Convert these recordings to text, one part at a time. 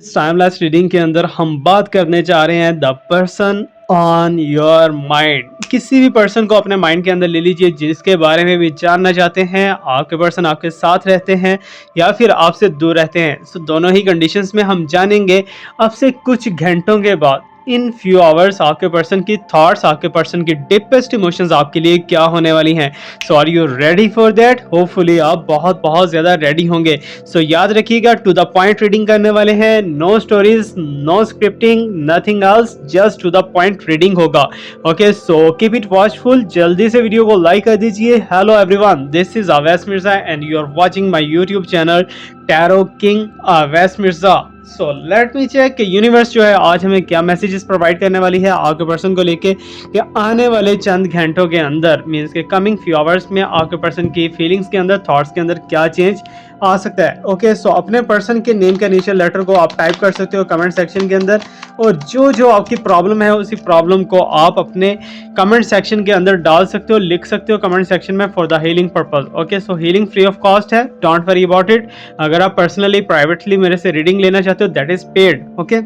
Time lapse reading के अंदर हम बात करने जा रहे हैं the person on your mind. किसी भी पर्सन को अपने माइंड के अंदर ले लीजिए जिसके बारे में भी जानना चाहते हैं। आपके पर्सन आपके साथ रहते हैं या फिर आपसे दूर रहते हैं, सो दोनों ही कंडीशंस में हम जानेंगे अब से कुछ घंटों के बाद। इन फ्यू आवर्स आपके पर्सन की थॉट्स, आपके पर्सन की डीपेस्ट इमोशंस आपके लिए क्या होने वाली हैं। So are you ready for that? Hopefully आप बहुत बहुत ज़्यादा रेडी होंगे। सो याद रखिएगा, टू द पॉइंट रीडिंग करने वाले हैं। No stories, no scripting, nothing else, just to the point reading होगा। Okay, so keep it watchful. जल्दी से वीडियो को लाइक कर दीजिए। Hello everyone, this is Awais Mirza and you are watching my YouTube channel tarot king Awais Mirza. So let me check कि universe जो है आज हमें क्या मैसेजेस प्रोवाइड करने वाली है आपके पर्सन को लेके कि आने वाले चंद घंटों के अंदर, मीन्स के कमिंग फ्यू आवर्स में आपके पर्सन की फीलिंग्स के अंदर, थॉट्स के अंदर क्या चेंज आ सकता है। ओके, सो अपने पर्सन के नेम का इनिशियल लेटर को आप टाइप कर सकते हो कमेंट सेक्शन के अंदर, और जो जो आपकी प्रॉब्लम है उसी प्रॉब्लम को आप अपने कमेंट सेक्शन के अंदर डाल सकते हो, लिख सकते हो कमेंट सेक्शन में for the healing purpose. Okay, so healing free of cost है, डोंट वरी अबाउट इट। अगर आप पर्सनली प्राइवेटली मेरे से रीडिंग लेना चाहते हो that is paid. Okay,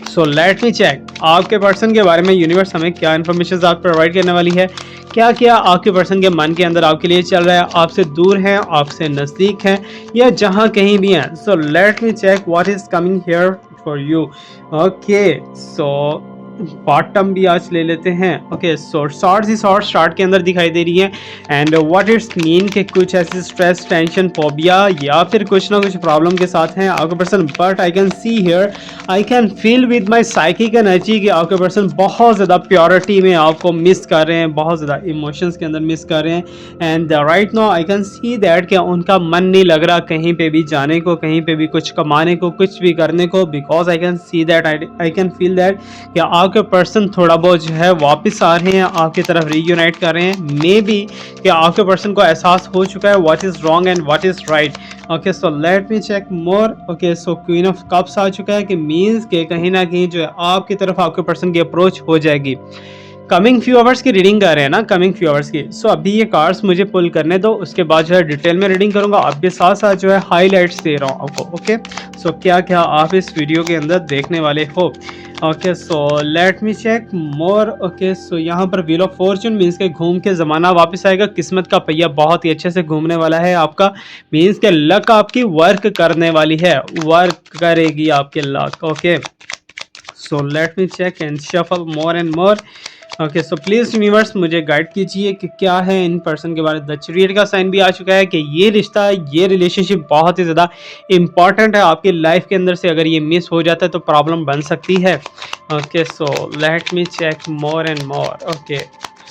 so let me check आपके पर्सन के बारे में यूनिवर्स हमें क्या इन्फॉर्मेशन आप प्रोवाइड करने वाली है। क्या क्या आपके पर्सन के मन के अंदर आपके लिए चल रहा है, आपसे दूर हैं, आपसे नज़दीक हैं, या जहां कहीं भी हैं। So let me check what is coming here for you. Okay, so bottom भी आज ले लेते हैं। Okay, so short see short start के अंदर दिखाई दे रही है एंड व्हाट इट्स मीन के कुछ ऐसे स्ट्रेस, टेंशन, फोबिया या फिर कुछ ना कुछ प्रॉब्लम के साथ हैं आपके person. But I can see here, I can feel with my psychic energy कि आपके पर्सन बहुत ज़्यादा प्योरिटी में आपको मिस कर रहे हैं, बहुत ज़्यादा इमोशंस के अंदर मिस कर रहे हैं। And right now I can see that कि उनका मन नहीं लग रहा कहीं पे भी जाने को, कहीं पे भी कुछ कमाने को, कुछ भी करने को, because I can see that, I can feel that कि आपके पर्सन थोड़ा बहुत जो है वापस आ रहे हैं, आपकी तरफ रीयूनाइट कर रहे हैं। मे बी कि आपके पर्सन को एहसास हो चुका है what is wrong and what is right. Okay, so let me check more. Okay, so queen of cups आ चुका है कि मीन्स के कहीं ना कहीं जो है आपकी तरफ आपके पर्सन की अप्रोच हो जाएगी। कमिंग फ्यू आवर्स की रीडिंग कर रहे हैं ना, कमिंग फ्यू आवर्स की। सो अभी ये कार्ड्स मुझे पुल करने दो, उसके बाद जो है डिटेल में रीडिंग करूंगा। अभी साथ साथ जो है हाईलाइट्स दे रहा हूँ आपको। ओके, सो क्या क्या आप इस वीडियो के अंदर देखने वाले हो। Okay, so let me check more. Okay, so यहाँ पर व्हील ऑफ फॉर्चून मीन्स के घूम के ज़माना वापस आएगा, किस्मत का पहिया बहुत ही अच्छे से घूमने वाला है आपका। मीन्स के लक आपकी वर्क करने वाली है, वर्क करेगी आपके luck. Okay, so let me check and shuffle more and more. Okay, so please universe मुझे गाइड कीजिए कि क्या है इन पर्सन के बारे में। द चैरियट का साइन भी आ चुका है कि ये रिश्ता, ये रिलेशनशिप बहुत ही ज़्यादा इंपॉर्टेंट है आपकी लाइफ के अंदर से। अगर ये मिस हो जाता है तो प्रॉब्लम बन सकती है। Okay, so let me check more and more. Okay,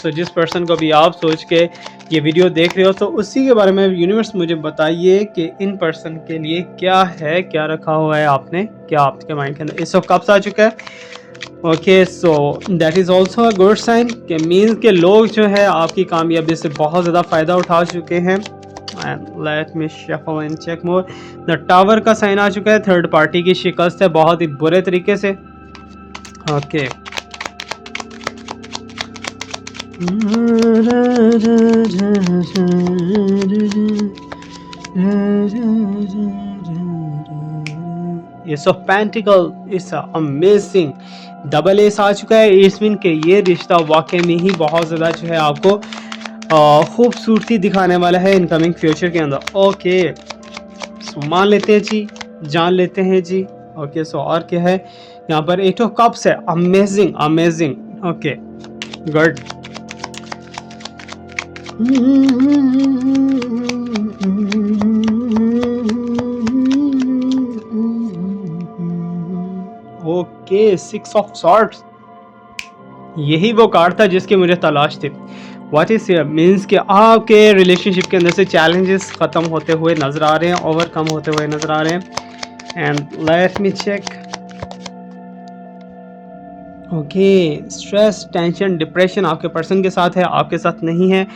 so जिस पर्सन को भी आप सोच के ये वीडियो देख रहे हो तो उसी के बारे में यूनिवर्स मुझे बताइए कि इन पर्सन के लिए क्या है, क्या रखा हुआ है आपने, क्या आपके माइंड के अंदर। इस वक्त कब आ चुका है। Okay, so that is also a good sign कि मीन्स के लोग जो है आपकी कामयाबी से बहुत ज़्यादा फ़ायदा उठा चुके हैं। And let me shuffle and check more. The tower का साइन आ चुका है, थर्ड पार्टी की शिकस्त है बहुत ही बुरे तरीके से। Okay, ace of pentacles is amazing, double ace आ चुका है। इट्स मीन के ये रिश्ता वाकई में ही बहुत ज़्यादा जो है आपको खूबसूरती दिखाने वाला है इनकमिंग फ्यूचर के अंदर। ओके, सो मान लेते हैं जी, जान लेते हैं जी। ओके, सो और क्या है यहाँ पर, एट ऑफ कप्स है, amazing amazing. Okay, good. Okay, six of swords, यही वो कार्ड था जिसकी मुझे तलाश थी। व्हाट इज मीन्स कि आपके रिलेशनशिप के अंदर से चैलेंजेस ख़त्म होते हुए नज़र आ रहे हैं, ओवरकम होते हुए नज़र आ रहे हैं। And let me check. Okay, stress, tension, depression आपके पर्सन के साथ है, आपके साथ नहीं है।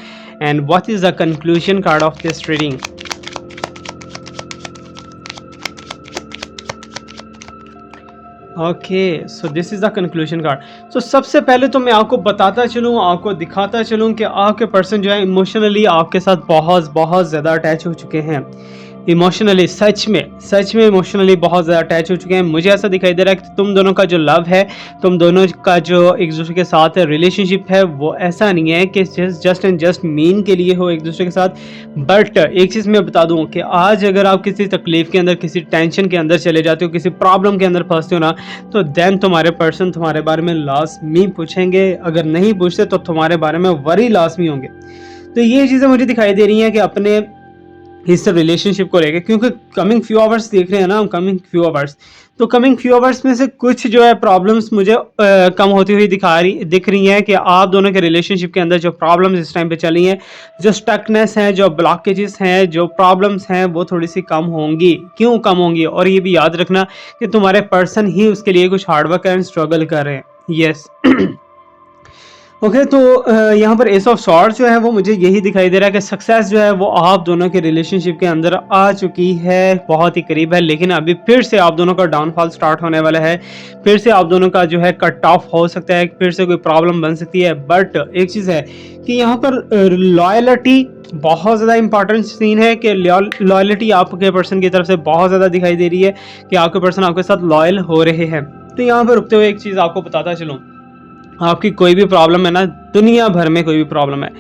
And what is the conclusion card of this reading. Okay, so this is the conclusion card. So सबसे पहले तो मैं आपको बताता चलूँ, आपको दिखाता चलूँ कि आपके पर्सन जो है इमोशनली आपके साथ बहुत बहुत ज़्यादा अटैच हो चुके हैं। इमोशनली सच में इमोशनली बहुत ज़्यादा अटैच हो चुके हैं। मुझे ऐसा दिखाई दे रहा है कि तुम दोनों का जो लव है, तुम दोनों का जो एक दूसरे के साथ रिलेशनशिप है, वो ऐसा नहीं है कि जस्ट एंड जस्ट मीन के लिए हो एक दूसरे के साथ। बट एक चीज़ मैं बता दूं कि आज अगर आप किसी तकलीफ के अंदर, किसी टेंशन के अंदर चले जाते हो, किसी प्रॉब्लम के अंदर फंसते हो ना, तो देन तुम्हारे पर्सन तुम्हारे बारे में लाजमी पूछेंगे। अगर नहीं पूछते तो तुम्हारे बारे में वरी लाजमी होंगे। तो ये चीज़ें मुझे दिखाई दे रही हैं कि अपने इस रिलेशनशिप को लेके, क्योंकि कमिंग फ्यू आवर्स देख रहे हैं ना हम, कमिंग फ्यू आवर्स, तो कमिंग फ्यू आवर्स में से कुछ जो है प्रॉब्लम्स मुझे कम होती हुई दिख रही हैं कि आप दोनों के रिलेशनशिप के अंदर जो प्रॉब्लम्स इस टाइम पे चली हैं, जो स्टकनेस है, जो ब्लॉकेजेस हैं, जो प्रॉब्लम्स हैं, वो थोड़ी सी कम होंगी। क्यों कम होंगी? और ये भी याद रखना कि तुम्हारे पर्सन ही उसके लिए कुछ हार्डवर्क एंड स्ट्रगल कर रहे हैं। यस ओके तो यहाँ पर एस ऑफ सॉर्ड्स जो है वो मुझे यही दिखाई दे रहा है कि सक्सेस जो है वो आप दोनों के रिलेशनशिप के अंदर आ चुकी है, बहुत ही करीब है। लेकिन अभी फिर से आप दोनों का डाउनफॉल स्टार्ट होने वाला है, फिर से आप दोनों का जो है कट ऑफ हो सकता है, फिर से कोई प्रॉब्लम बन सकती है। बट एक चीज़ है कि यहाँ पर लॉयल्टी बहुत ज़्यादा इंपॉर्टेंट सीन है कि लॉयल्टी आपके पर्सन की तरफ से बहुत ज़्यादा दिखाई दे रही है कि आपके पर्सन आपके साथ लॉयल हो रहे हैं। तो यहाँ पर रुकते हुए एक चीज़ आपको बताता चलूँ, आपकी कोई भी प्रॉब्लम है ना, दुनिया भर में कोई भी प्रॉब्लम है,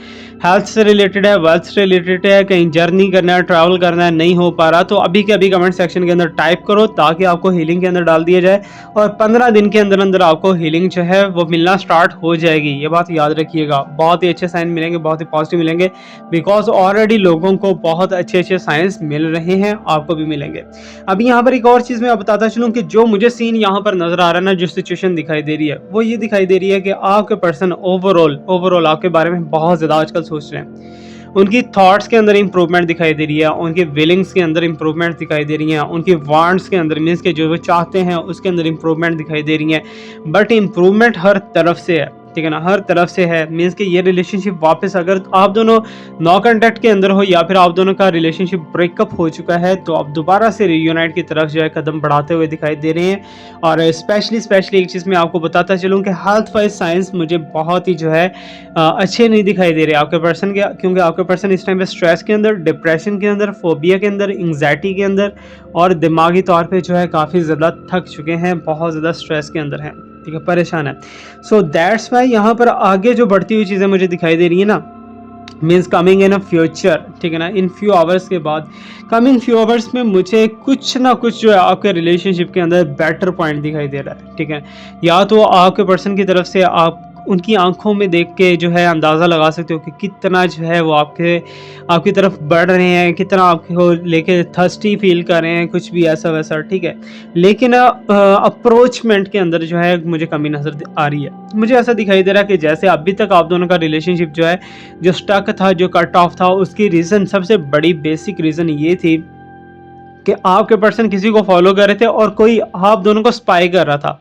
हेल्थ से रिलेटेड है, वेल्थ से रिलेटेड है, कहीं जर्नी करना है, ट्रैवल करना है, नहीं हो पा रहा, तो अभी के अभी कमेंट सेक्शन के अंदर टाइप करो ताकि आपको हीलिंग के अंदर डाल दिया जाए और 15 दिन के अंदर अंदर आपको हीलिंग जो है वो मिलना स्टार्ट हो जाएगी। ये बात याद रखिएगा, बहुत ही अच्छे साइन मिलेंगे, बहुत ही पॉजिटिव मिलेंगे, बिकॉज ऑलरेडी लोगों को बहुत अच्छे अच्छे साइंस मिल रहे हैं, आपको भी मिलेंगे। अभी यहाँ पर एक और चीज़ मैं बताता चलूँ कि जो मुझे सीन यहाँ पर नजर आ रहा है ना, जो सिचुएशन दिखाई दे रही है, वो ये दिखाई दे रही है कि आपके पर्सन ओवरऑल आपके बारे में बहुत ज़्यादा आजकल सोच रहे हैं। उनकी थॉट्स के अंदर इंप्रूवमेंट दिखाई दे रही है, उनके विलिंग्स के अंदर इंप्रूवमेंट दिखाई दे रही हैं, उनकी वांट्स के अंदर, मीन्स के जो वो चाहते हैं उसके अंदर इंप्रूवमेंट दिखाई दे रही हैं। बट इंप्रूवमेंट हर तरफ से है, ठीक है ना, हर तरफ से है। मीन्स कि ये रिलेशनशिप वापस, अगर आप दोनों नो कॉन्टैक्ट के अंदर हो या फिर आप दोनों का रिलेशनशिप ब्रेकअप हो चुका है, तो आप दोबारा से रियूनाइट की तरफ जो है कदम बढ़ाते हुए दिखाई दे रहे हैं। और स्पेशली एक चीज़ मैं आपको बताता चलूँ कि हेल्थ वाइज साइंस मुझे बहुत ही जो है अच्छे नहीं दिखाई दे रहे आपके पर्सन के, क्योंकि आपके पर्सन इस टाइम पे स्ट्रेस के अंदर, डिप्रेशन के अंदर, फोबिया के अंदर, एंग्जाइटी के अंदर और दिमागी तौर पे जो है काफ़ी ज़्यादा थक चुके हैं, बहुत ज़्यादा स्ट्रेस के अंदर हैं, ठीक है, परेशान है। सो दैट्स वाई यहाँ पर आगे जो बढ़ती हुई चीज़ें मुझे दिखाई दे रही है ना, means coming in a future, ठीक है ना, इन फ्यू आवर्स के बाद, कमिंग फ्यू आवर्स में मुझे कुछ ना कुछ जो है आपके रिलेशनशिप के अंदर बेटर पॉइंट दिखाई दे रहा है, ठीक है। या तो आपके पर्सन की तरफ से आप उनकी आंखों में देख के जो है अंदाज़ा लगा सकते हो कि कितना जो है वो आपकी तरफ बढ़ रहे हैं, कितना आपको लेके थर्स्टी फील कर रहे हैं, कुछ भी ऐसा वैसा, ठीक है। लेकिन अप्रोचमेंट के अंदर जो है मुझे कमी नजर आ रही है। मुझे ऐसा दिखाई दे रहा है कि जैसे अभी तक आप दोनों का रिलेशनशिप जो है, जो स्टक था, जो कट ऑफ था, उसकी रीज़न, सबसे बड़ी बेसिक रीज़न ये थी कि आपके पर्सन किसी को फॉलो कर रहे थे और कोई आप दोनों को स्पाई कर रहा था।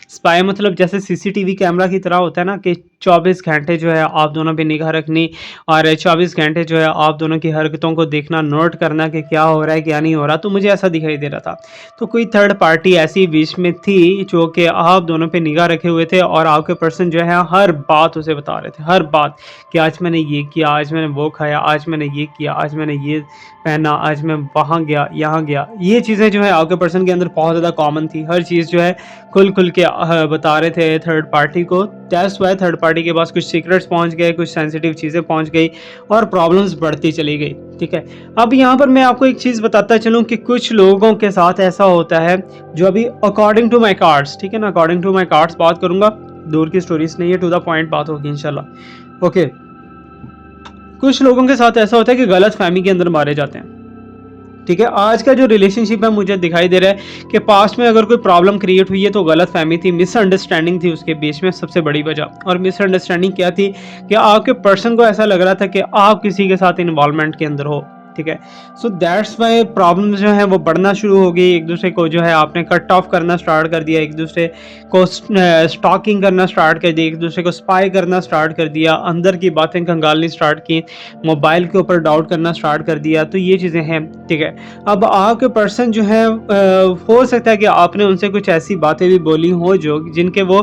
स्पाई मतलब जैसे सीसीटीवी कैमरा की तरह होता है ना, कि 24 घंटे जो है आप दोनों पे निगाह रखनी और 24 घंटे जो है आप दोनों की हरकतों को देखना, नोट करना कि क्या हो रहा है क्या नहीं हो रहा। तो मुझे ऐसा दिखाई दे रहा था, तो कोई थर्ड पार्टी ऐसी बीच में थी जो कि आप दोनों पे निगाह रखे हुए थे और आपके पर्सन जो है हर बात उसे बता रहे थे, हर बात, कि आज मैंने ये किया, आज मैंने वो खाया, आज मैंने ये किया, आज मैंने ये पहना, आज मैं वहाँ गया, यहाँ गया। ये चीज़ें जो है आपके पर्सन के अंदर बहुत ज़्यादा कॉमन थी, हर चीज़ जो है खुल के बता रहे थे थर्ड पार्टी को। दैट्स वाई थर्ड पार्टी के पास कुछ सीक्रेट्स पहुंच गए, कुछ सेंसिटिव चीज़ें पहुंच गई और प्रॉब्लम्स बढ़ती चली गई, ठीक है। अब यहाँ पर मैं आपको एक चीज़ बताता चलूँ कि कुछ लोगों के साथ ऐसा होता है, जो अभी अकॉर्डिंग टू माई कार्ड्स, ठीक है ना, अकॉर्डिंग टू माई कार्ड्स बात करूँगा, दूर की स्टोरीज नहीं है, टू द पॉइंट बात होगी इंशाल्लाह। ओके, कुछ लोगों के साथ ऐसा होता है कि गलत फहमी के अंदर मारे जाते हैं, ठीक है। आज का जो रिलेशनशिप है मुझे दिखाई दे रहा है कि पास्ट में अगर कोई प्रॉब्लम क्रिएट हुई है तो गलत फहमी थी, मिसअंडरस्टैंडिंग थी उसके बीच में, सबसे बड़ी वजह। और मिसअंडरस्टैंडिंग क्या थी कि आपके पर्सन को ऐसा लग रहा था कि आप किसी के साथ इन्वॉल्वमेंट के अंदर हो, ठीक है। सो दैट्स वाई प्रॉब्लम जो है वो बढ़ना शुरू हो गई, एक दूसरे को जो है आपने कट ऑफ करना स्टार्ट कर दिया, एक दूसरे को स्टॉकिंग करना स्टार्ट कर दिया, एक दूसरे को स्पाई करना स्टार्ट कर दिया, अंदर की बातें खंगालनी स्टार्ट की, मोबाइल के ऊपर डाउट करना स्टार्ट कर दिया। तो ये चीज़ें हैं, ठीक है। अब आपके पर्सन जो है हो सकता है कि आपने उनसे कुछ ऐसी बातें भी बोली हो जो जिनके वो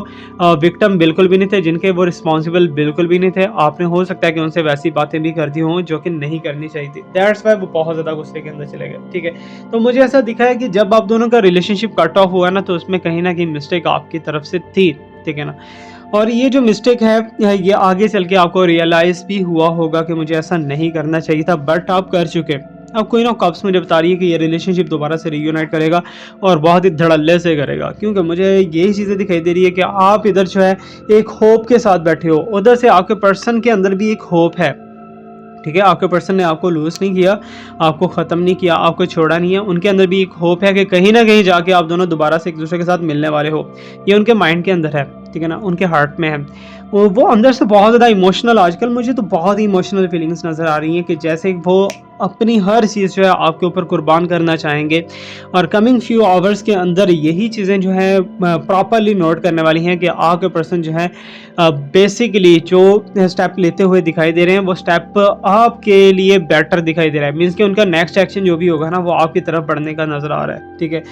विक्टिम बिल्कुल भी नहीं थे, जिनके वो रिस्पॉन्सिबल बिल्कुल भी नहीं थे। आपने हो सकता है कि उनसे वैसी बातें भी कर दी हों जो कि नहीं करनी चाहिए थी। दैट्स वाई वो बहुत ज़्यादा गुस्से के अंदर चले गए, ठीक है। तो मुझे ऐसा दिखा है कि जब आप दोनों का रिलेशनशिप कट ऑफ हुआ ना, तो उसमें कहीं न कहीं मिस्टेक आपकी तरफ से थी, ठीक है ना। और ये जो मिस्टेक है ये आगे चल के आपको रियलाइज़ भी हुआ होगा कि मुझे ऐसा नहीं करना चाहिए था, बट आप कर चुके। अब कोई ना कप्स मुझे बता रही है कि ये रिलेशनशिप दोबारा से रीयूनाइट करेगा और बहुत ही धड़ल्ले से करेगा, क्योंकि मुझे यही चीज़ें दिखाई दे रही है कि आप इधर जो है एक होप के साथ बैठे हो, उधर से आपके पर्सन के अंदर भी एक होप है, ठीक है। आपके पर्सन ने आपको लूज़ नहीं किया, आपको ख़त्म नहीं किया, आपको छोड़ा नहीं है। उनके अंदर भी एक होप है कि कहीं न कहीं जाके आप दोनों दोबारा से एक-दूसरे के साथ मिलने वाले हो। ये उनके माइंड के अंदर है, ठीक है ना? उनके हार्ट में है। वो अंदर से बहुत ज़्यादा इमोशनल, आजकल मुझे तो बहुत ही इमोशनल फीलिंग्स नज़र आ रही हैं कि जैसे वो अपनी हर चीज़ जो है आपके ऊपर कुर्बान करना चाहेंगे, और कमिंग फ्यू आवर्स के अंदर यही चीज़ें जो हैं प्रॉपर्ली नोट करने वाली हैं कि आपके पर्सन जो है बेसिकली जो स्टेप लेते हुए दिखाई दे रहे हैं, वो स्टेप आपके लिए बेटर दिखाई दे रहा है। मीन्स कि उनका नेक्स्ट एक्शन जो भी होगा ना, वो आपकी तरफ बढ़ने का नज़र आ रहा है, ठीक है।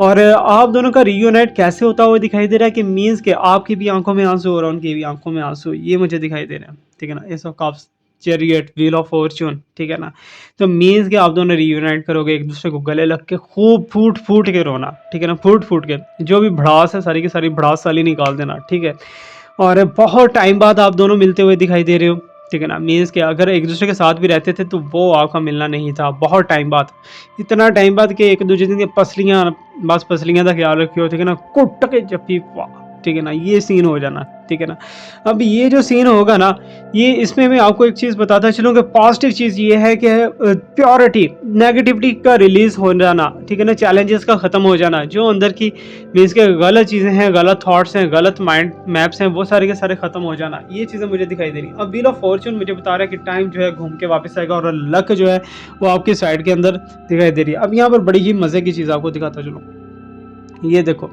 और आप दोनों का रीयूनाइट कैसे होता हुआ दिखाई दे रहा है कि मीन्स कि आपकी भी आंखों में आंसू और उनकी भी आंखों में आंसू, ये मुझे दिखाई दे रहे हैं, ठीक है ना। S of cups, chariot, wheel of Fortune, ठीक है ना। तो मीन्स कि आप दोनों रीयूनाइट करोगे, एक दूसरे को गले लग के खूब फूट फूट के रोना, ठीक है ना। फूट फूट के जो भी भड़ास है सारी की सारी भड़ास साली निकाल देना, ठीक है। और बहुत टाइम बाद आप दोनों मिलते हुए दिखाई दे रहे हो, ठीक है ना। मीन्स कि अगर एक दूसरे के साथ भी रहते थे तो वो आपका मिलना नहीं था, बहुत टाइम बाद, इतना टाइम बाद कि एक दूसरे की पसलियाँ, बस पसलियाँ का ख्याल रखियो, ठीक है ना। कुट के जप्पी, ठीक है ना, ये सीन हो जाना, ठीक है ना। अब ये जो सीन होगा ना, ये इसमें मैं आपको एक चीज़ बताता चलूँ कि पॉजिटिव चीज़ ये है कि प्योरिटी, नेगेटिविटी का रिलीज हो जाना, ठीक है ना। चैलेंजेस का ख़त्म हो जाना, जो अंदर की मीन्स के गलत चीज़ें हैं, गलत थॉट्स हैं, गलत माइंड मैप्स हैं, वो सारे के सारे ख़त्म हो जाना, ये चीज़ें मुझे दिखाई दे रही। अब व्हील ऑफ फॉर्च्यून मुझे बता रहा है कि टाइम जो है घूम के वापस आएगा और लक जो है वो आपकी साइड के अंदर दिखाई दे रही है। अब यहाँ पर बड़ी ही मज़े की चीज़ आपको दिखाता चलूँ, ये देखो,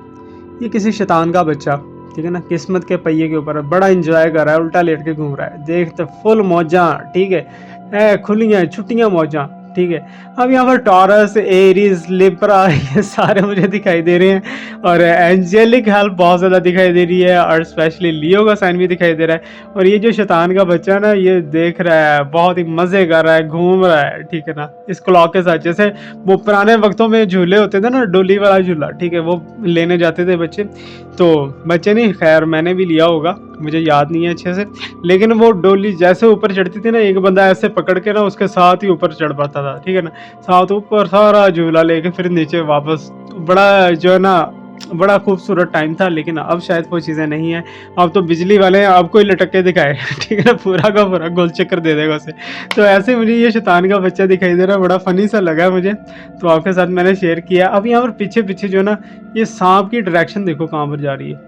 ये किसी शैतान का बच्चा, ठीक है ना, किस्मत के पहिए के ऊपर बड़ा एंजॉय कर रहा है, उल्टा लेट के घूम रहा है, देख तो फुल मौजा, ठीक है, खुलियाँ छुट्टियाँ मौजा, ठीक है। अब यहाँ पर टॉरस, एरीज, लिब्रा, ये सारे मुझे दिखाई दे रहे हैं, और एंजेलिक हेल्प बहुत ज़्यादा दिखाई दे रही है, और स्पेशली लियो का साइन भी दिखाई दे रहा है। और ये जो शैतान का बच्चा ना, ये देख रहा है, बहुत ही मज़े कर रहा है, घूम रहा है, ठीक है ना, इस क्लॉक के साथ। जैसे वो पुराने वक्तों में झूले होते थे ना, डोली वाला झूला, ठीक है, वो लेने जाते थे बच्चे, तो बच्चे नहीं, खैर मैंने भी लिया होगा, मुझे याद नहीं है अच्छे से, लेकिन वो डोली जैसे ऊपर चढ़ती थी ना, एक बंदा ऐसे पकड़ के ना उसके साथ ही ऊपर चढ़ पाता था, ठीक है ना। साथ ऊपर सारा झूला लेके फिर नीचे वापस, बड़ा जो है ना, बड़ा खूबसूरत टाइम था। लेकिन अब शायद वो चीज़ें नहीं है, अब तो बिजली वाले हैं, अब कोई लटक के दिखाए, ठीक है ना, पूरा का पूरा गोल चक्कर दे देगा उसे। तो ऐसे मुझे ये शैतान का बच्चा दिखाई दे रहा है, बड़ा फनी सा लगा मुझे, तो आपके साथ मैंने शेयर किया। अब यहाँ पर पीछे पीछे जो है ना, ये सांप की डायरेक्शन देखो कहाँ पर जा रही है,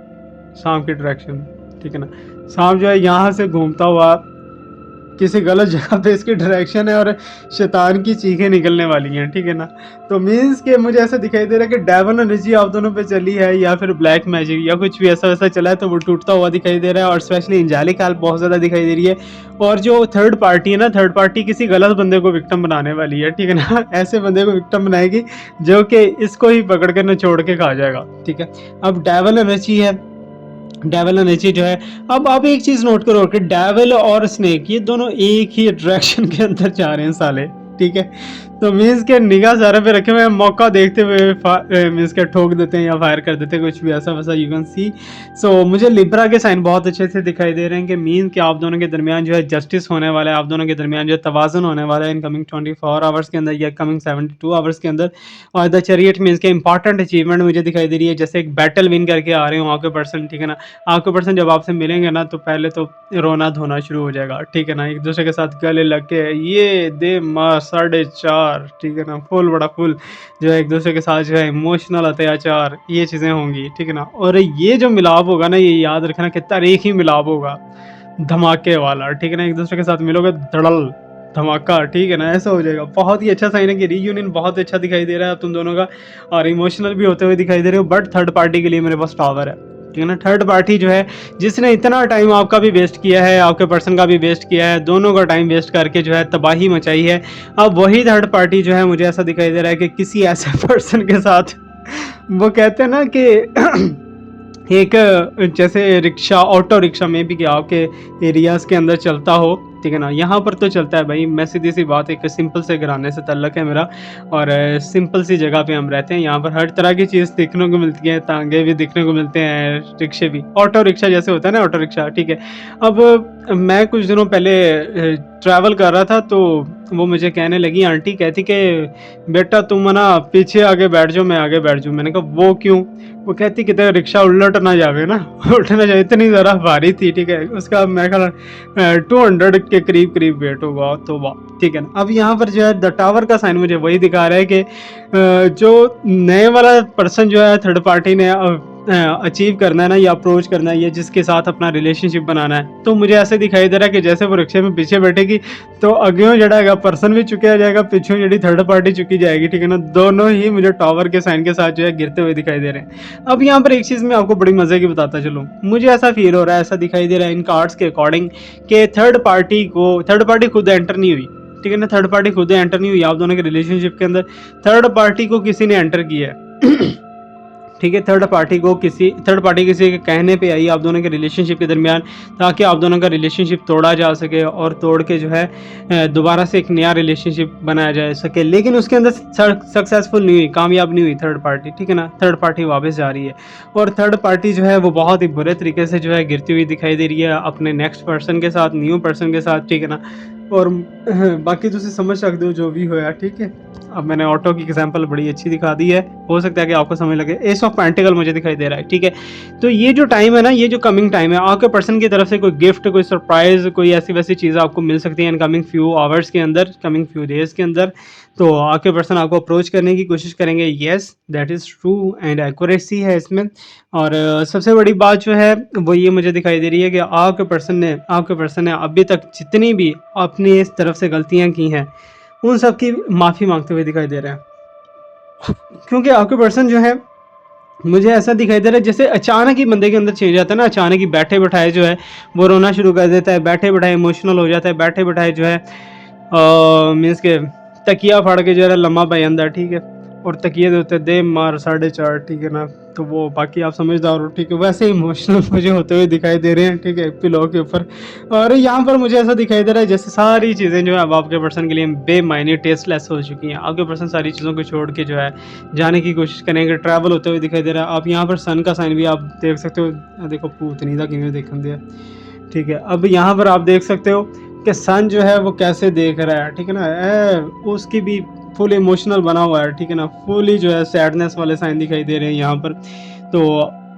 सांप की डायरेक्शन, ठीक है ना। सांप जो है यहाँ से घूमता हुआ किसी गलत जगह पे इसकी डायरेक्शन है, और शैतान की चीखें निकलने वाली हैं, ठीक है ना। तो मीन्स के मुझे ऐसा दिखाई दे रहा है कि डेविल एनर्जी आप दोनों पे चली है, या फिर ब्लैक मैजिक या कुछ भी ऐसा वैसा चला है, तो वो टूटता हुआ दिखाई दे रहा है। और स्पेशली एंजेलिक हेल्प बहुत ज़्यादा दिखाई दे रही है। और जो थर्ड पार्टी है ना, थर्ड पार्टी किसी गलत बंदे को विक्टिम बनाने वाली है, ठीक है ना। ऐसे बंदे को विक्टिम बनाएगी जो कि इसको ही पकड़ कर निचोड़ के खा जाएगा, ठीक है। अब डेविल एनर्जी है, डेविल एनर्जी जो है, अब आप एक चीज नोट करो कि डेविल और स्नेक ये दोनों एक ही डायरेक्शन के अंदर जा रहे हैं साले, ठीक है। तो मीन्स के निगाह सारे पे रखे हुए हैं, मौका देखते हुए मीन्स के ठोक देते हैं या फायर कर देते हैं, कुछ भी ऐसा वैसा यू कैन सी। सो मुझे लिब्रा के साइन बहुत अच्छे से दिखाई दे रहे हैं कि मीन कि आप दोनों के दरमियान जो है जस्टिस होने वाला है, आप दोनों के दरमियान जो है तवाज़ुन होने वाला है इन कमिंग 24 आवर्स के अंदर या कमिंग 72 आवर्स के अंदर। और द चैरियट मीन्स के इंपॉर्टेंट अचीवमेंट मुझे दिखाई दे रही है, जैसे एक बैटल विन करके आ रहे हो आपके पर्सन, ठीक है ना। आपके पर्सन जब आपसे मिलेंगे ना, तो पहले तो रोना धोना शुरू हो जाएगा, ठीक है ना, एक दूसरे के साथ गले लग के ये दे मार 4.5, ठीक है ना, फुल बड़ा फुल जो है एक दूसरे के साथ जो है इमोशनल अत्याचार, ये चीज़ें होंगी, ठीक है ना। और ये जो मिलाप होगा ना, ये याद रखना कि तारीखी मिलाप होगा, धमाके वाला, ठीक है ना। एक दूसरे के साथ मिलोगे, धड़ल धमाका, ठीक है ना, ऐसा हो जाएगा। बहुत ही अच्छा साइन है कि रीयूनियन बहुत अच्छा दिखाई दे रहा है तुम दोनों का, और इमोशनल भी होते हुए दिखाई दे रहे हो। बट थर्ड पार्टी के लिए मेरे पास टावर है, ठीक है ना। थर्ड पार्टी जो है, जिसने इतना टाइम आपका भी वेस्ट किया है, आपके पर्सन का भी वेस्ट किया है, दोनों का टाइम वेस्ट करके जो है तबाही मचाई है, अब वही थर्ड पार्टी जो है मुझे ऐसा दिखाई दे रहा है कि किसी ऐसे पर्सन के साथ वो कहते हैं ना कि एक जैसे रिक्शा, ऑटो रिक्शा में भी कि आपके एरियाज़ के अंदर चलता हो, ठीक है ना। यहाँ पर तो चलता है भाई, मैं सीधी सी बात, एक सिंपल से घराने से ताल्लुक़ है मेरा और सिंपल सी जगह पे हम रहते हैं। यहाँ पर हर तरह की चीज़ देखने को मिलती है, तांगे भी देखने को मिलते हैं, रिक्शे भी, ऑटो रिक्शा जैसे होता है ना, ऑटो रिक्शा, ठीक है। अब मैं कुछ दिनों पहले ट्रैवल कर रहा था, तो वो मुझे कहने लगी, आंटी कहती कि बेटा तुम ना पीछे आगे बैठ जाओ, मैं आगे बैठ जाऊँ। मैंने कहा वो क्यों? वो कहती कि तेरा रिक्शा उलट ना जावे ना उल्ट ना जाए, इतनी ज़्यादा भारी थी, ठीक है। उसका मेरे ख्याल 200 के करीब करीब वेट होगा, तो वाह, ठीक है ना। अब यहाँ पर जो है द टावर का साइन मुझे वही दिखा रहा है कि जो नए वाला पर्सन जो है, थर्ड पार्टी ने अचीव करना है ना, या अप्रोच करना है, या जिसके साथ अपना रिलेशनशिप बनाना है, तो मुझे ऐसे दिखाई दे रहा है कि जैसे वो रिक्शे में पीछे बैठेगी तो अग्यों जड़ा पर्सन भी चुकिया जाएगा, पीछे जड़ी थर्ड पार्टी चुकी जाएगी, ठीक है ना। दोनों ही मुझे टावर के साइन के साथ जो है गिरते हुए दिखाई दे रहे हैं। अब यहाँ पर एक चीज़ मैं आपको बड़ी मजे की बताता चलूँ, मुझे ऐसा फील हो रहा है, ऐसा दिखाई दे रहा है इन कार्ड्स के अकॉर्डिंग कि थर्ड पार्टी खुद एंटर नहीं हुई, ठीक है ना। थर्ड पार्टी खुद एंटर नहीं हुई आप दोनों के रिलेशनशिप के अंदर, थर्ड पार्टी को किसी ने एंटर किया है ठीक है। थर्ड पार्टी किसी के कहने पे आई आप दोनों के रिलेशनशिप के दरमियान, ताकि आप दोनों का रिलेशनशिप तोड़ा जा सके और तोड़ के जो है दोबारा से एक नया रिलेशनशिप बनाया जा सके। लेकिन उसके अंदर सक्सेसफुल नहीं हुई, कामयाब नहीं हुई थर्ड पार्टी, ठीक है ना। थर्ड पार्टी वापस जा रही है और थर्ड पार्टी जो है वो बहुत ही बुरे तरीके से जो है गिरती हुई दिखाई दे रही है अपने नेक्स्ट पर्सन के साथ, न्यू पर्सन के साथ, ठीक है ना। और बाकी तुम समझ सकते हो जो भी होया, ठीक है। अब मैंने ऑटो की एग्जांपल बड़ी अच्छी दिखा दी है, हो सकता है कि आपको समझ लगे। एस ऑफ पेंटिकल मुझे दिखाई दे रहा है, ठीक है। तो ये जो टाइम है ना, ये जो कमिंग टाइम है, आपके पर्सन की तरफ से कोई गिफ्ट, कोई सरप्राइज, कोई ऐसी वैसी चीज़ आपको मिल सकती है इन कमिंग फ्यू आवर्स के अंदर, कमिंग फ्यू डेज के अंदर। तो आपके पर्सन आपको अप्रोच करने की कोशिश करेंगे, yes that is true and accuracy है इसमें। और सबसे बड़ी बात जो है वो ये मुझे दिखाई दे रही है कि आपके पर्सन ने अभी तक जितनी भी अपनी इस तरफ से गलतियां की हैं, उन सब की माफ़ी मांगते हुए दिखाई दे रहे हैं। क्योंकि आपके पर्सन जो है, मुझे ऐसा दिखाई दे रहा है जैसे अचानक ही बंदे के अंदर चेंज आता है ना, अचानक ही बैठे बैठाए जो है वो रोना शुरू कर देता है, बैठे बैठाए इमोशनल हो जाता है, बैठे बैठाए जो है मीन्स के तकिया फाड़ के जो है लम्हा पै जाता है, ठीक है। और तकिए दे होते दे मार 4.5, ठीक है ना। तो वो बाकी आप समझदार हो, ठीक है। वैसे इमोशनल मुझे होते हुए दिखाई दे रहे हैं, ठीक है, पिलो के ऊपर। और यहाँ पर मुझे ऐसा दिखाई दे रहा है जैसे सारी चीज़ें जो है अब आपके पर्सन के लिए बेमायने टेस्टलेस हो चुकी हैं। आपके पर्सन सारी चीज़ों को छोड़ के जो है जाने की कोशिश करेंगे, ट्रैवल होते हुए दिखाई दे रहा है। आप यहाँ पर सन का साइन भी आप देख सकते हो, देखो पूतनी था कि देखन दिया, ठीक है। अब यहाँ पर आप देख सकते हो कि सन जो है वो कैसे देख रहा है, ठीक है ना। उसकी भी फुल इमोशनल बना हुआ है, ठीक है ना। फुली जो है सैडनेस वाले साइन दिखाई दे रहे हैं यहाँ पर। तो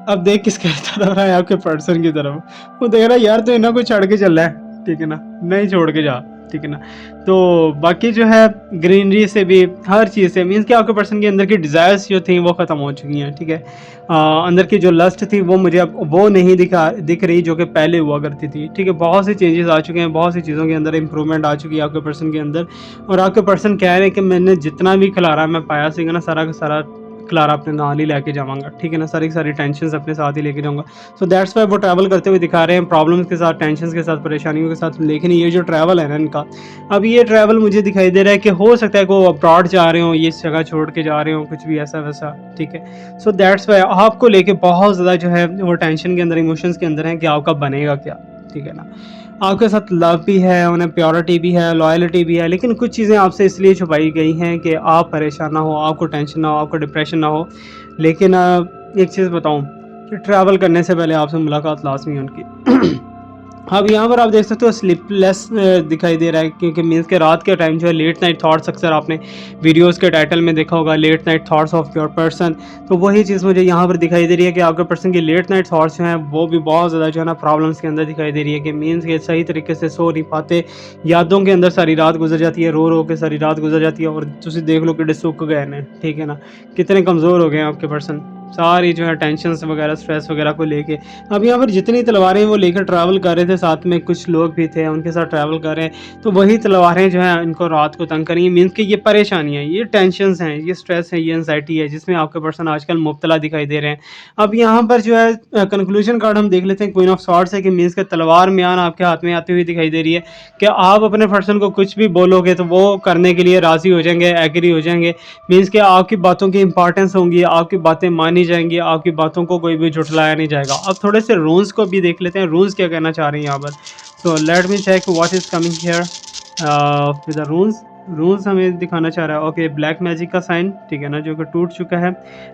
अब देख किसके तरफ रहा है, आपके पर्सन की तरफ। वो देख रहा है यार तो इन्हें कोई छड़ के चल रहा है, ठीक है ना, नहीं छोड़ के जा, ठीक है ना। तो बाकी जो है ग्रीनरी से भी, हर चीज़ से, मीन्स कि आपके पर्सन के अंदर की डिज़ायर्स जो थी वो ख़त्म हो चुकी हैं, ठीक है। अंदर की जो लस्ट थी वो मुझे अब वो नहीं दिख रही जो कि पहले हुआ करती थी, ठीक है। बहुत सी चेंजेस आ चुके हैं, बहुत सी चीज़ों के अंदर इंप्रूवमेंट आ चुकी है आपके पर्सन के अंदर। और आपके पर्सन कह रहे हैं कि मैंने जितना भी खिलारा मैं पाया सीगा ना, सारा का सारा खिलारा अपने नाल ही लेके जाऊँगा, ठीक है ना। सारी की सारी टेंशन्स अपने साथ ही लेके जाऊँगा। सो दैट्स वाई वो ट्रैवल करते हुए दिखा रहे हैं, प्रॉब्लम्स के साथ, टेंशन्स के साथ, परेशानियों के साथ। लेकिन ये जो ट्रैवल है ना इनका, अब ये ट्रैवल मुझे दिखाई दे रहा है कि हो सकता है कि वो अब्रॉड जा रहे हो, ये जगह छोड़ के जा रहे हो, कुछ भी ऐसा वैसा, ठीक है। सो दैट्स वाई आपको लेके बहुत ज़्यादा जो है वो टेंशन के अंदर, इमोशंस के अंदर है कि आपका बनेगा क्या, ठीक है ना। आपके साथ लव भी है, उन्हें प्योरिटी भी है, लॉयल्टी भी है, लेकिन कुछ चीज़ें आपसे इसलिए छुपाई गई हैं कि आप परेशान ना हो, आपको टेंशन ना हो, आपको डिप्रेशन ना हो। लेकिन एक चीज़ बताऊं कि ट्रैवल करने से पहले आपसे मुलाकात लाजमी है उनकी। अब यहाँ पर आप देख सकते हो स्लीपलेस दिखाई दे रहा है, क्योंकि मीन्स के रात के टाइम जो है लेट नाइट थॉट्स, अक्सर आपने वीडियोस के टाइटल में देखा होगा late night thoughts of your person. तो वही चीज़ मुझे यहाँ पर दिखाई दे रही है कि आपके पर्सन की लेट नाइट थॉट्स जो हैं वो भी बहुत ज़्यादा जो है ना प्रॉब्लम्स के अंदर दिखाई दे रही है, कि मीन्स के सही तरीके से सो नहीं पाते, यादों के अंदर सारी रात गुजर जाती है, रो रो के सारी रात गुजर जाती है। और तुम देख लो कि सुक गए हैं, ठीक है ना, कितने कमज़ोर हो गए हैं आपके पर्सन सारी जो है टेंशन्स वगैरह, स्ट्रेस वगैरह को लेके। अब यहाँ पर जितनी तलवारें वो लेकर ट्रैवल कर रहे थे, साथ में कुछ लोग भी थे उनके साथ ट्रैवल कर रहे हैं, तो वही तलवारें जो है इनको रात को तंग करेंगी। मीन्स कि ये परेशानियाँ, ये टेंशन्स हैं, ये स्ट्रेस है, ये एंजाइटी है, जिसमें आपके पर्सन आजकल मुब्तला दिखाई दे रहे हैं। अब यहाँ पर जो है कंक्लूजन कार्ड हम देख लेते हैं, क्वीन ऑफ सॉर्ड्स है, कि मीन्स के तलवार म्यान आपके हाथ में आती हुई दिखाई दे रही है कि आप अपने पर्सन को कुछ भी बोलोगे तो वो करने के लिए राज़ी हो जाएंगे, एग्री हो जाएंगे। मीन्स कि आपकी बातों की इंपॉर्टेंस होंगी, आपकी बातें मानी जाएंगी, आपकी बातों को कोई भी झुठलाया नहीं जाएगा। अब थोड़े से रूल्स को भी देख लेते हैं, रूल्स क्या कहना चाह रहे हैं यहाँ पर। So let me check what is coming here with the rules हमें दिखाना चाह रहा है। ओके, ब्लैक मैजिक का साइन, ठीक है ना, जो कि टूट चुका है,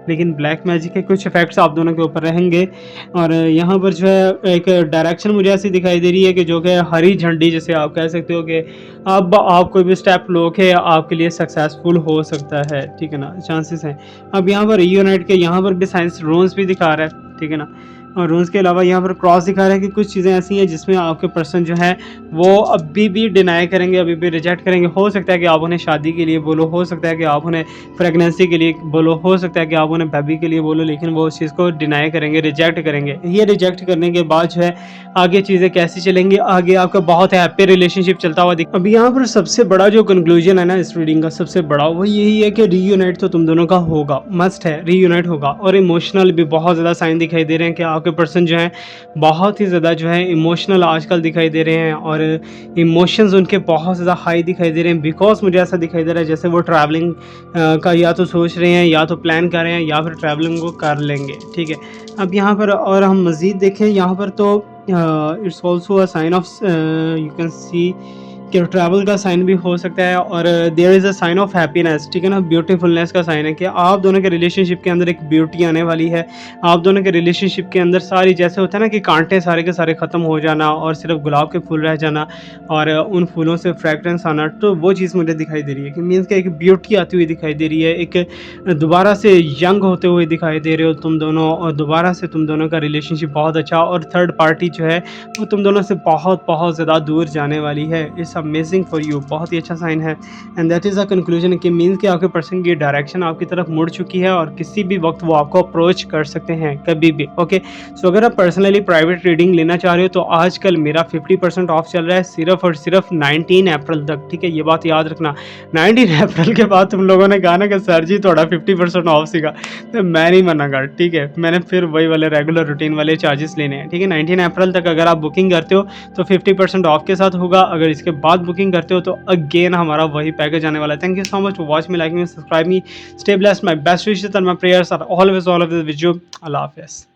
लेकिन ब्लैक मैजिक के कुछ इफेक्ट्स आप दोनों के ऊपर रहेंगे। और यहाँ पर जो है एक डायरेक्शन मुझे ऐसी दिखाई दे रही है कि जो कि हरी झंडी, जैसे आप कह सकते हो कि अब आप कोई भी स्टेप लो के आपके लिए सक्सेसफुल हो सकता है, ठीक है ना, चांसेस हैं। अब यहाँ पर रीयूनाइट के यहाँ पर भी साइंस रूल्स भी दिखा रहा है, ठीक है ना। और रूल्स के अलावा यहाँ पर क्रॉस दिखा रहा है कि कुछ चीज़ें ऐसी हैं जिसमें आपके पर्सन जो है वो अभी भी डिनाई करेंगे, अभी भी रिजेक्ट करेंगे। हो सकता है कि आप उन्हें शादी के लिए बोलो, हो सकता है कि आप उन्हें प्रेगनेंसी के लिए बोलो, हो सकता है कि आप उन्हें बेबी के लिए बोलो, लेकिन वो उस चीज़ को डिनाई करेंगे, रिजेक्ट करेंगे। ये रिजेक्ट करने के बाद जो है आगे चीज़ें कैसी चलेंगी, आगे आपका बहुत हैप्पी रिलेशनशिप चलता हुआ दिख। अब यहाँ पर सबसे बड़ा जो कंक्लूजन है ना इस रीडिंग का, सबसे बड़ा वो यही है कि रीयूनाइट तो तुम दोनों का होगा, मस्ट है, रीयूनाइट होगा। और इमोशनल भी बहुत ज़्यादा साइन दिखाई दे रहे हैं कि आपके पर्सन जो है बहुत ही ज़्यादा जो है इमोशनल आजकल दिखाई दे रहे हैं, और इमोशंस उनके बहुत ज़्यादा हाई दिखाई दे रहे हैं। बिकॉज मुझे ऐसा दिखाई दे रहा है जैसे वो ट्रैवलिंग का या तो सोच रहे हैं, या तो प्लान कर रहे हैं, या फिर ट्रैवलिंग को कर लेंगे, ठीक है। अब यहाँ पर और हम मज़ीद देखें, यहाँ पर तो it's also a sign of, you can see कि ट्रैवल का साइन भी हो सकता है, और there is a sign of happiness, ठीक है ना, ब्यूटीफुलनेस का साइन है कि आप दोनों के रिलेशनशिप के अंदर एक ब्यूटी आने वाली है। आप दोनों के रिलेशनशिप के अंदर सारी, जैसे होता है ना कि कांटे सारे के सारे ख़त्म हो जाना और सिर्फ गुलाब के फूल रह जाना, और उन फूलों से फ्रेगरेंस आना, तो वो चीज़ मुझे दिखाई दे रही है कि मीन्स कि एक ब्यूटी आती हुई दिखाई दे रही है, एक दोबारा से यंग होते हुए दिखाई दे रहे हो तुम दोनों, और दोबारा से तुम दोनों का रिलेशनशिप बहुत अच्छा, और थर्ड पार्टी जो है वो तुम दोनों से बहुत बहुत ज़्यादा दूर जाने वाली है। इट्स अमेजिंग फॉर यू, बहुत ही अच्छा साइन है। And that is a conclusion कि मीन्स कि आपके पर्सन की डायरेक्शन आपकी तरफ मुड़ चुकी है, और किसी भी वक्त वो आपको अप्रोच कर सकते हैं, कभी भी। ओके, सो अगर आप पर्सनली प्राइवेट रीडिंग लेना चाह रहे हो तो आजकल मेरा 50% ऑफ चल रहा है, सिर्फ और सिर्फ 19 अप्रैल तक, ठीक है, ये बात याद रखना। 19 अप्रैल के बाद तुम लोगों ने कहा ना कि सर जी थोड़ा 50% ऑफ सीखा, तो मैं नहीं मानूंगा, ठीक है। मैंने फिर वही वाले रेगुलर रूटीन वाले चार्जेस लेने हैं, ठीक है। 19 अप्रैल तक अगर आप बुकिंग करते हो तो 50% ऑफ के साथ होगा। अगर इसके बाद बुकिंग करते हो तो अगेन हमारा वही पैकेज आने वाला है। Thank you so much for watch me, like me, subscribe me, stay blessed, my best wishes and my prayers are always with you. अल्लाह हाफिज़।